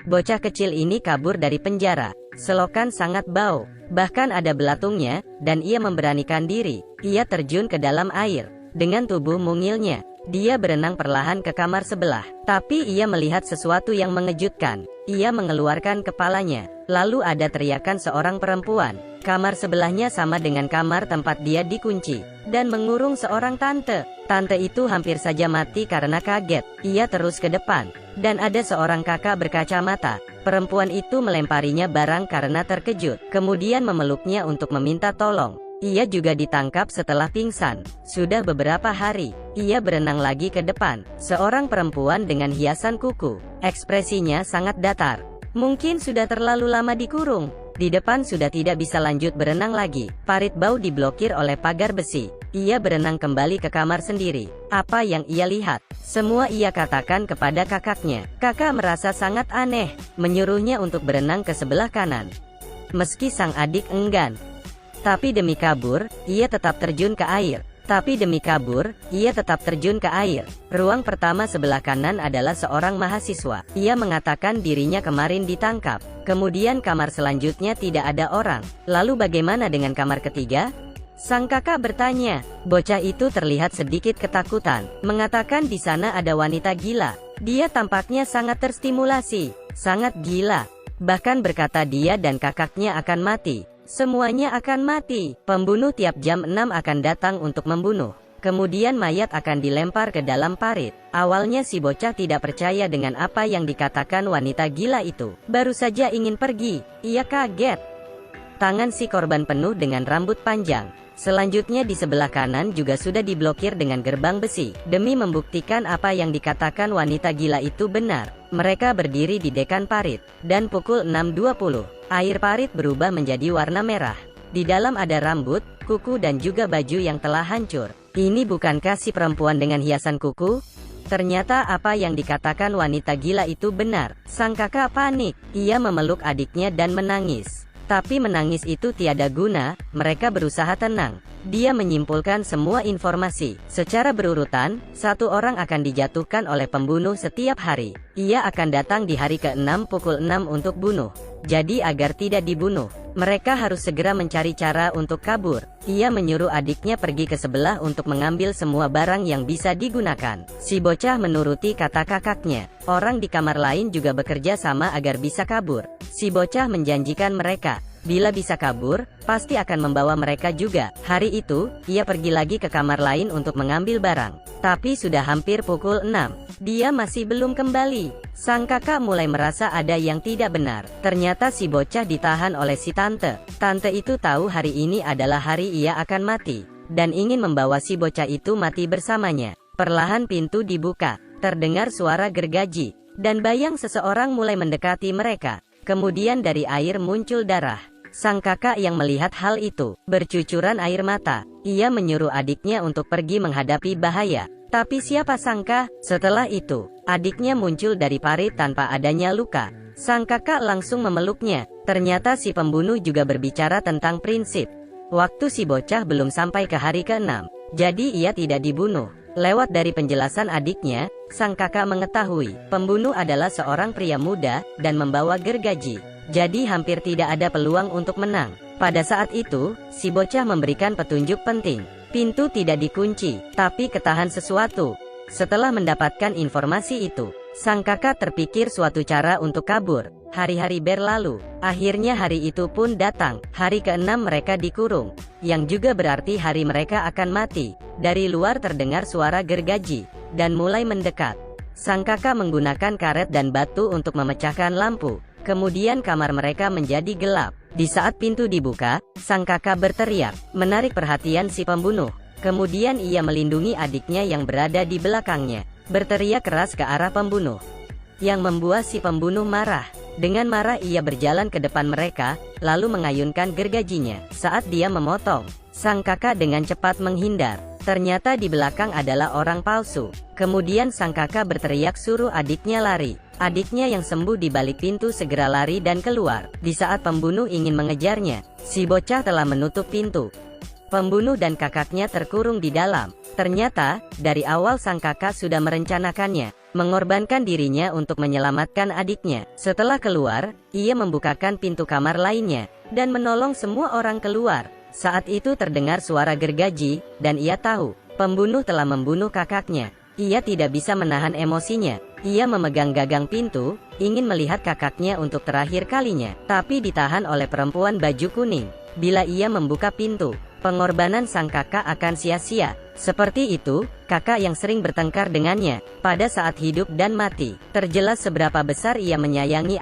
Bocah kecil ini kabur dari penjara. Selokan sangat bau, bahkan ada belatungnya, dan ia memberanikan diri. Ia terjun ke dalam air. Dengan tubuh mungilnya, dia berenang perlahan ke kamar sebelah. Tapi ia melihat sesuatu yang mengejutkan. Ia mengeluarkan kepalanya. Lalu ada teriakan seorang perempuan. Kamar sebelahnya sama dengan kamar tempat dia dikunci, dan mengurung seorang tante. Tante itu hampir saja mati karena kaget. Ia terus ke depan, dan ada seorang kakak berkacamata. Perempuan itu melemparinya barang karena terkejut, kemudian memeluknya untuk meminta tolong. Ia juga ditangkap setelah pingsan. Sudah beberapa hari, ia berenang lagi ke depan. Seorang perempuan dengan hiasan kuku. Ekspresinya sangat datar. Mungkin sudah terlalu lama dikurung. Di depan sudah tidak bisa lanjut berenang lagi. Parit bau diblokir oleh pagar besi. Ia berenang kembali ke kamar sendiri. Apa yang ia lihat? Semua ia katakan kepada kakaknya. Kakak merasa sangat aneh, menyuruhnya untuk berenang ke sebelah kanan. Meski sang adik enggan. Tapi demi kabur, ia tetap terjun ke air. Ruang pertama sebelah kanan adalah seorang mahasiswa. Ia mengatakan dirinya kemarin ditangkap. Kemudian kamar selanjutnya tidak ada orang. Lalu bagaimana dengan kamar ketiga? Sang kakak bertanya. Bocah itu terlihat sedikit ketakutan. Mengatakan di sana ada wanita gila. Dia tampaknya sangat terstimulasi. Sangat gila. Bahkan berkata dia dan kakaknya akan mati. Semuanya akan mati. Pembunuh tiap jam 6 akan datang untuk membunuh. Kemudian mayat akan dilempar ke dalam parit. Awalnya si bocah tidak percaya dengan apa yang dikatakan wanita gila itu. Baru saja ingin pergi, ia kaget. Tangan si korban penuh dengan rambut panjang. Selanjutnya di sebelah kanan juga sudah diblokir dengan gerbang besi. Demi membuktikan apa yang dikatakan wanita gila itu benar, mereka berdiri di dekan parit. Dan pukul 6.20, air parit berubah menjadi warna merah. Di dalam ada rambut, kuku dan juga baju yang telah hancur. Ini bukankah si perempuan dengan hiasan kuku? Ternyata apa yang dikatakan wanita gila itu benar. Sang kakak panik. Ia memeluk adiknya dan menangis. Tapi menangis itu tiada guna, mereka berusaha tenang. Dia menyimpulkan semua informasi. Secara berurutan, satu orang akan dijatuhkan oleh pembunuh setiap hari. Ia akan datang di hari ke-6 pukul 6 untuk bunuh. Jadi agar tidak dibunuh, mereka harus segera mencari cara untuk kabur. Ia menyuruh adiknya pergi ke sebelah untuk mengambil semua barang yang bisa digunakan. Si bocah menuruti kata kakaknya. Orang di kamar lain juga bekerja sama agar bisa kabur. Si bocah menjanjikan mereka, bila bisa kabur, pasti akan membawa mereka juga. Hari itu, ia pergi lagi ke kamar lain untuk mengambil barang. Tapi sudah hampir pukul 6. Dia masih belum kembali. Sang kakak mulai merasa ada yang tidak benar. Ternyata si bocah ditahan oleh si tante. Tante itu tahu hari ini adalah hari ia akan mati, dan ingin membawa si bocah itu mati bersamanya. Perlahan pintu dibuka. Terdengar suara gergaji, dan bayang seseorang mulai mendekati mereka. Kemudian dari air muncul darah. Sang kakak yang melihat hal itu, bercucuran air mata. Ia menyuruh adiknya untuk pergi menghadapi bahaya. Tapi siapa sangka, setelah itu, adiknya muncul dari parit tanpa adanya luka. Sang kakak langsung memeluknya. Ternyata si pembunuh juga berbicara tentang prinsip. Waktu si bocah belum sampai ke hari ke-6, jadi ia tidak dibunuh. Lewat dari penjelasan adiknya, sang kakak mengetahui, pembunuh adalah seorang pria muda, dan membawa gergaji. Jadi hampir tidak ada peluang untuk menang. Pada saat itu, si bocah memberikan petunjuk penting. Pintu tidak dikunci, tapi ketahan sesuatu. Setelah mendapatkan informasi itu, sang kakak terpikir suatu cara untuk kabur. Hari-hari berlalu. Akhirnya hari itu pun datang. Hari ke-6 mereka dikurung, yang juga berarti hari mereka akan mati. Dari luar terdengar suara gergaji, dan mulai mendekat. Sang kakak menggunakan karet dan batu untuk memecahkan lampu. Kemudian kamar mereka menjadi gelap. Di saat pintu dibuka, sang kakak berteriak, menarik perhatian si pembunuh. Kemudian ia melindungi adiknya yang berada di belakangnya, berteriak keras ke arah pembunuh, yang membuat si pembunuh marah. Dengan marah ia berjalan ke depan mereka, lalu mengayunkan gergajinya. Saat dia memotong, sang kakak dengan cepat menghindar. Ternyata di belakang adalah orang palsu. Kemudian sang kakak berteriak suruh adiknya lari. Adiknya yang sembuh di balik pintu segera lari dan keluar. Di saat pembunuh ingin mengejarnya, si bocah telah menutup pintu. Pembunuh dan kakaknya terkurung di dalam. Ternyata, dari awal sang kakak sudah merencanakannya. mengorbankan dirinya untuk menyelamatkan adiknya. Setelah keluar, ia membukakan pintu kamar lainnya, dan menolong semua orang keluar. Saat itu terdengar suara gergaji, dan ia tahu, pembunuh telah membunuh kakaknya. Ia tidak bisa menahan emosinya. Ia memegang gagang pintu, ingin melihat kakaknya untuk terakhir kalinya. Tapi ditahan oleh perempuan baju kuning. Bila ia membuka pintu, pengorbanan sang kakak akan sia-sia. Seperti itu, kakak yang sering bertengkar dengannya, pada saat hidup dan mati. Terjelas seberapa besar ia menyayangi